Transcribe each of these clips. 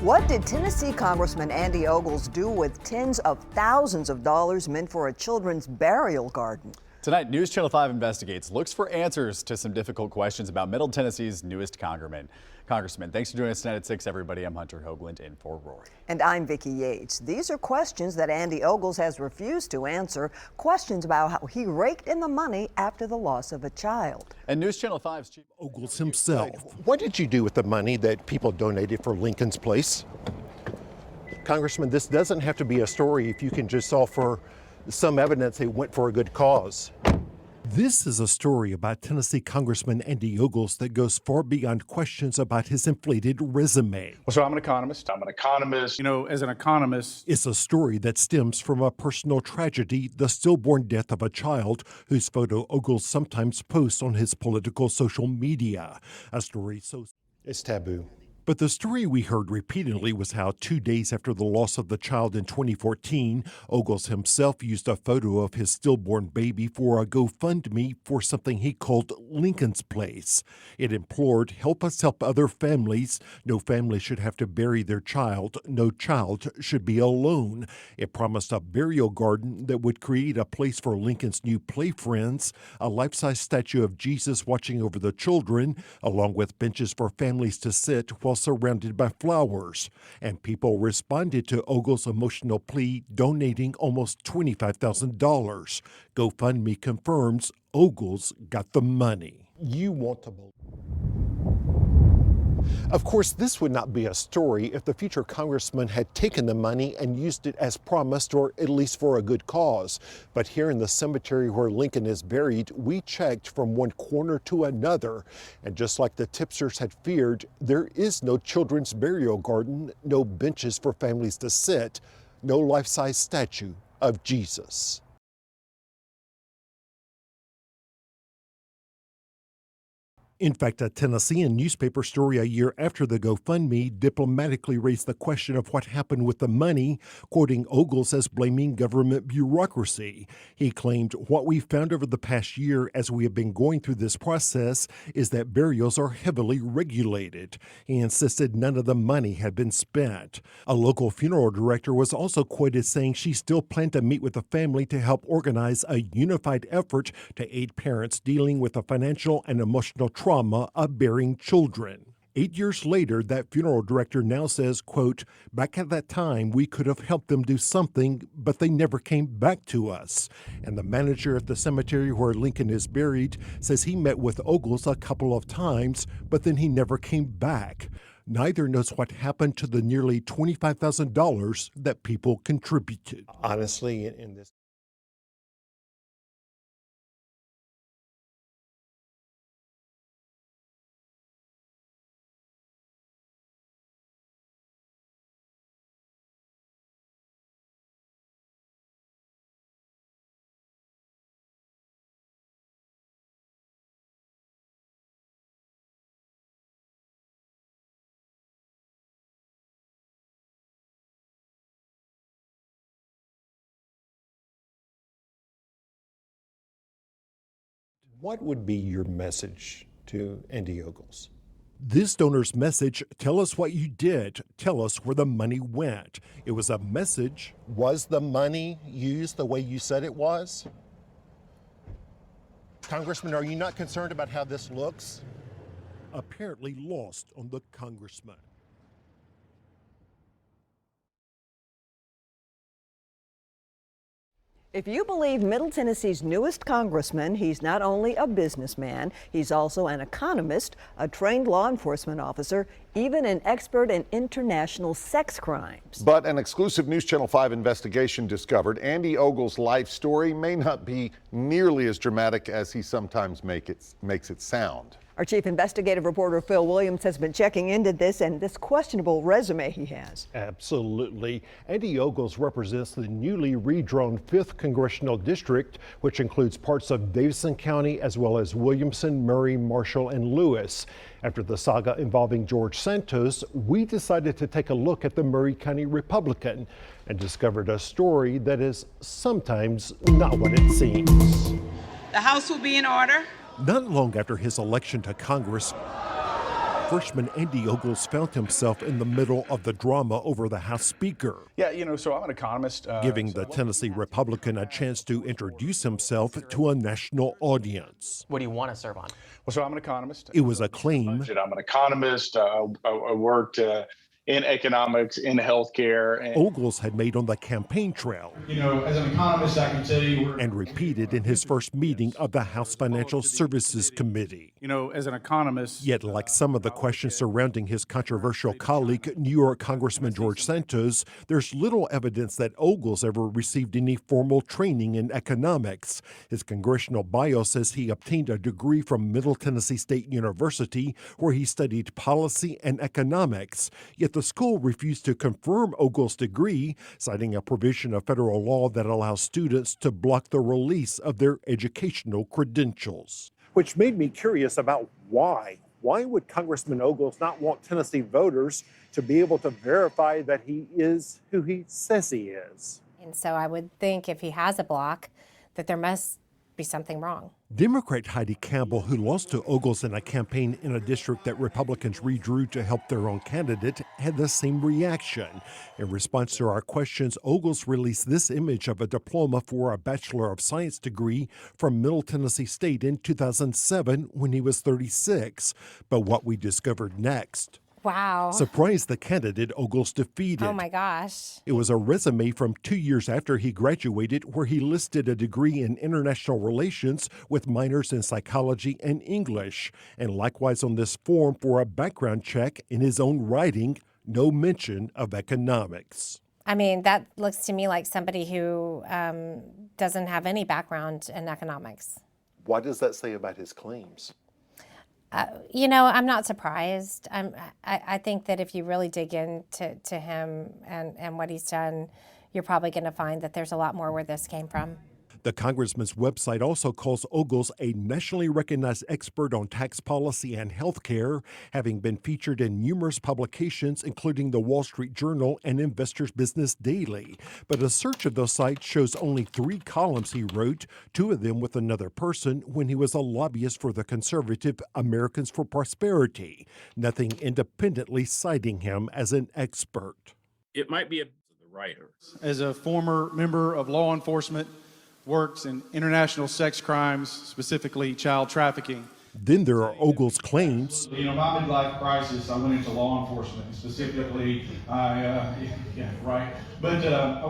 What did Tennessee Congressman Andy Ogles do with tens of thousands of dollars meant for a children's burial garden? Tonight, News Channel 5 investigates, looks for answers to some difficult questions about Middle Tennessee's newest congressman. Thanks for joining us tonight at 6, everybody. I'm Hunter Hoagland in for Rory. And I'm Vicki Yates. These are questions that Andy Ogles has refused to answer, questions about how he raked in the money after the loss of a child. And News Channel 5's Chief Ogles himself. What did you do with the money that people donated for Lincoln's Place? Congressman, this doesn't have to be a story if you can just offer some evidence it went for a good cause. This is a story about Tennessee Congressman Andy Ogles that goes far beyond questions about his inflated resume. Well, so I'm an economist. You know, as an economist, It's a story that stems from a personal tragedy, the stillborn death of a child whose photo Ogles sometimes posts on his political social media. A story so... It's taboo. But the story we heard repeatedly was how 2 days after the loss of the child in 2014, Ogles himself used a photo of his stillborn baby for a GoFundMe for something he called Lincoln's Place. It implored, help us help other families. No family should have to bury their child. No child should be alone. It promised a burial garden that would create a place for Lincoln's new play friends, a life-size statue of Jesus watching over the children, along with benches for families to sit while surrounded by flowers. And people responded to Ogles' emotional plea, donating almost $25,000. GoFundMe confirms Ogles got the money. You want to believe. Of course, this would not be a story if the future congressman had taken the money and used it as promised, or at least for a good cause. But here in the cemetery where Lincoln is buried, we checked from one corner to another. And just like the tipsters had feared, there is no children's burial garden, no benches for families to sit, no life-size statue of Jesus. In fact, a Tennessean newspaper story a year after the GoFundMe diplomatically raised the question of what happened with the money, quoting Ogles as blaming government bureaucracy. He claimed, what we found over the past year as we have been going through this process is that burials are heavily regulated. He insisted none of the money had been spent. A local funeral director was also quoted saying she still planned to meet with the family to help organize a unified effort to aid parents dealing with the financial and emotional trauma of bearing children. 8 years later, that funeral director now says, quote, back at that time, we could have helped them do something, but they never came back to us. And the manager at the cemetery where Lincoln is buried says he met with Ogles a couple of times, but then he never came back. Neither knows what happened to the nearly $25,000 that people contributed. Honestly, in this What would be your message to Andy Ogles? This donor's message, tell us what you did, tell us where the money went. It was a message. Was the money used the way you said it was? Congressman, are you not concerned about how this looks? Apparently lost on the congressman. If you believe Middle Tennessee's newest congressman, he's not only a businessman, he's also an economist, a trained law enforcement officer, even an expert in international sex crimes. But an exclusive News Channel 5 investigation discovered Andy Ogles' life story may not be nearly as dramatic as he sometimes makes it sound. Our chief investigative reporter Phil Williams has been checking into this and this questionable resume he has. Absolutely. Andy Ogles represents the newly redrawn 5th Congressional District, which includes parts of Davidson County as well as Williamson, Murray, Marshall, and Lewis. After the saga involving George Santos, we decided to take a look at the Murray County Republican and discovered a story that is sometimes not what it seems. The House will be in order. Not long after his election to Congress, freshman Andy Ogles found himself in the middle of the drama over the House Speaker, Yeah, so I'm an economist. giving the Tennessee Republican a chance to introduce himself to a national audience. What do you want to serve on? Well, so I'm an economist. It was a claim I'm an economist. I worked in economics, in healthcare. And, Ogles had made on the campaign trail as an economist, I can tell you, and repeated in his first meeting of the House Financial Services Committee. as an economist. Yet, like some of the questions surrounding his controversial colleague, New York Congressman George Santos, there's little evidence that Ogles ever received any formal training in economics. His congressional bio says he obtained a degree from Middle Tennessee State University, where he studied policy and economics. Yet the school refused to confirm Ogles' degree, citing a provision of federal law that allows students to block the release of their educational credentials. Which made me curious about why. Why would Congressman Ogles not want Tennessee voters to be able to verify that he is who he says he is? And so I would think if he has a block, that there must be something wrong. Democrat Heidi Campbell, who lost to Ogles in a campaign in a district that Republicans redrew to help their own candidate, had the same reaction. In response to our questions, Ogles released this image of a diploma for a Bachelor of Science degree from Middle Tennessee State in 2007 when he was 36. But what we discovered next Wow. surprised the candidate Ogles defeated. Oh my gosh. It was a resume from 2 years after he graduated, where he listed a degree in international relations with minors in psychology and English. And likewise on this form for a background check, in his own writing, no mention of economics. I mean, that looks to me like somebody who doesn't have any background in economics. What does that say about his claims? I'm not surprised. I think that if you really dig into him and what he's done, you're probably going to find that there's a lot more where this came from. The congressman's website also calls Ogles a nationally recognized expert on tax policy and health care, having been featured in numerous publications, including the Wall Street Journal and Investors Business Daily. But a search of those sites shows only 3 columns he wrote, 2 of them with another person, when he was a lobbyist for the conservative Americans for Prosperity, nothing independently citing him as an expert. It might be the writer. As a former member of law enforcement, works in international sex crimes, specifically child trafficking. Then there are Ogles' claims. My midlife crisis, I went into law enforcement. Specifically, I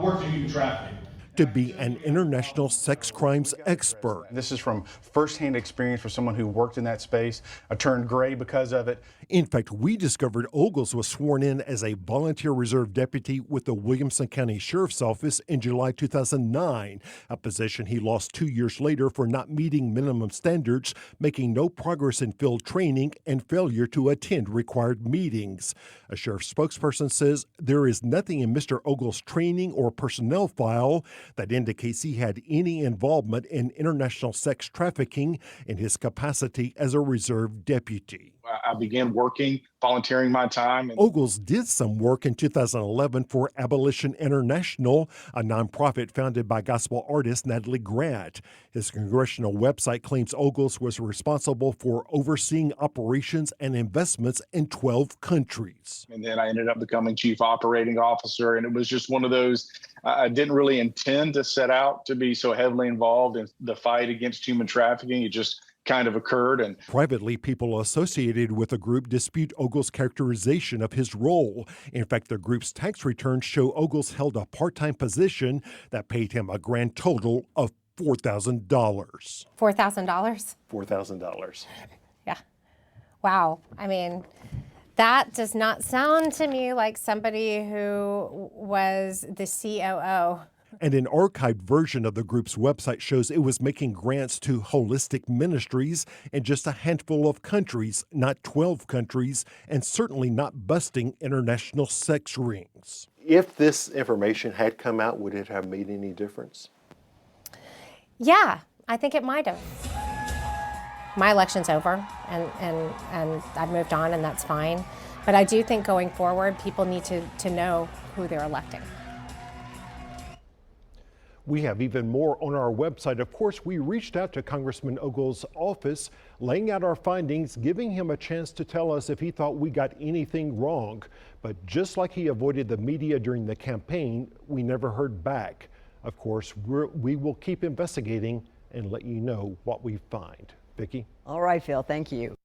worked in human trafficking. To be an international sex crimes expert. This is from firsthand experience for someone who worked in that space. I turned gray because of it. In fact, we discovered Ogles was sworn in as a volunteer reserve deputy with the Williamson County Sheriff's Office in July 2009, a position he lost 2 years later for not meeting minimum standards, making no progress in field training, and failure to attend required meetings. A sheriff's spokesperson says there is nothing in Mr. Ogles' training or personnel file that indicates he had any involvement in international sex trafficking in his capacity as a reserve deputy. I began working, volunteering my time. Ogles did some work in 2011 for Abolition International, a nonprofit founded by gospel artist Natalie Grant. His congressional website claims Ogles was responsible for overseeing operations and investments in 12 countries. And then I ended up becoming chief operating officer. And it was just one of those, I didn't really intend to set out to be so heavily involved in the fight against human trafficking. It just kind of occurred. And privately, people associated with the group dispute Ogles' characterization of his role. In fact, the group's tax returns show Ogles held a part-time position that paid him a grand total of $4,000. $4,000? $4,000. Yeah. Wow. I mean, that does not sound to me like somebody who was the COO. And an archived version of the group's website shows it was making grants to holistic ministries in just a handful of countries, not 12 countries, and certainly not busting international sex rings. If this information had come out, would it have made any difference? Yeah, I think it might have. My election's over, and I've moved on, and that's fine. But I do think going forward, people need to know who they're electing. We have even more on our website. Of course, we reached out to Congressman Ogles' office, laying out our findings, giving him a chance to tell us if he thought we got anything wrong. But just like he avoided the media during the campaign, we never heard back. Of course, we will keep investigating and let you know what we find. Vicki? All right, Phil, thank you.